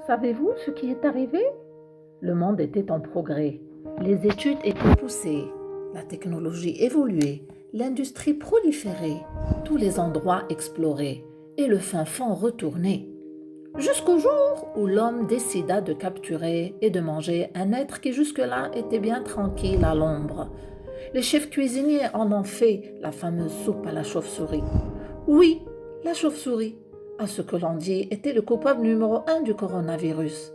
Savez-vous ce qui est arrivé? Le monde était en progrès. Les études étaient poussées, la technologie évoluait, l'industrie proliférait, tous les endroits explorés et le fin fond retourné. Jusqu'au jour où l'homme décida de capturer et de manger un être qui jusque-là était bien tranquille à l'ombre. Les chefs cuisiniers en ont fait la fameuse soupe à la chauve-souris. Oui, la chauve-souris, à ce que l'on dit, était le coupable numéro 1 du coronavirus.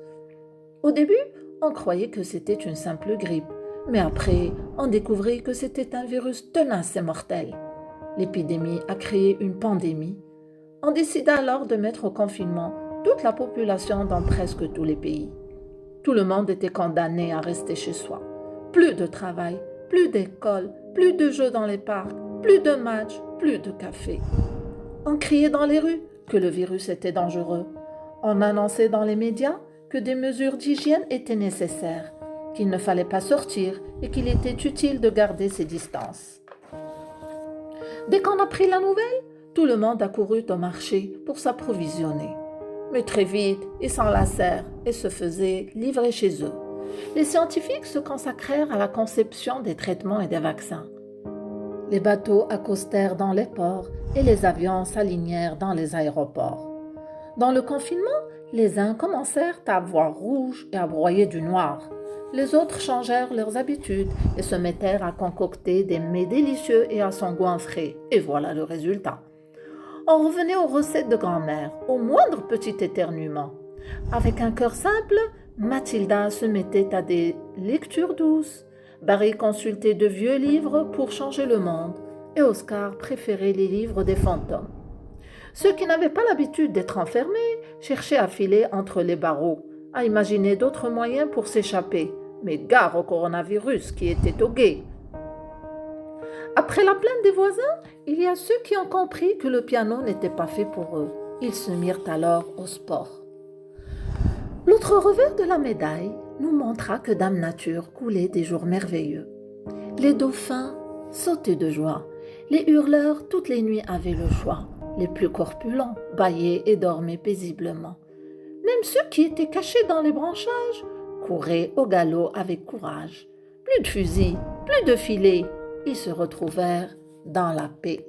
Au début, on croyait que c'était une simple grippe, mais après, on découvrit que c'était un virus tenace et mortel. L'épidémie a créé une pandémie. On décida alors de mettre au confinement toute la population dans presque tous les pays. Tout le monde était condamné à rester chez soi. Plus de travail, plus d'école, plus de jeux dans les parcs, plus de matchs, plus de café. On criait dans les rues que le virus était dangereux. On annonçait dans les médias que des mesures d'hygiène étaient nécessaires, qu'il ne fallait pas sortir et qu'il était utile de garder ses distances. Dès qu'on a pris la nouvelle, tout le monde accourut au marché pour s'approvisionner. Mais très vite, ils s'enlacèrent et se faisaient livrer chez eux. Les scientifiques se consacrèrent à la conception des traitements et des vaccins. Les bateaux accostèrent dans les ports et les avions s'alignèrent dans les aéroports. Dans le confinement, les uns commencèrent à voir rouge et à broyer du noir. Les autres changèrent leurs habitudes et se mettèrent à concocter des mets délicieux et à s'engouffrer. Et voilà le résultat. On revenait aux recettes de grand-mère, au moindre petit éternuement. Avec un cœur simple, Mathilda se mettait à des lectures douces. Barry consultait de vieux livres pour changer le monde. Et Oscar préférait les livres des fantômes. Ceux qui n'avaient pas l'habitude d'être enfermés cherchaient à filer entre les barreaux, à imaginer d'autres moyens pour s'échapper. Mais gare au coronavirus qui était au guet. Après la plainte des voisins, il y a ceux qui ont compris que le piano n'était pas fait pour eux. Ils se mirent alors au sport. L'autre revers de la médaille nous montra que Dame Nature coulait des jours merveilleux. Les dauphins sautaient de joie. Les hurleurs, toutes les nuits, avaient le choix. Les plus corpulents bâillaient et dormaient paisiblement. Même ceux qui étaient cachés dans les branchages couraient au galop avec courage. Plus de fusils, plus de filets. Ils se retrouvèrent dans la paix.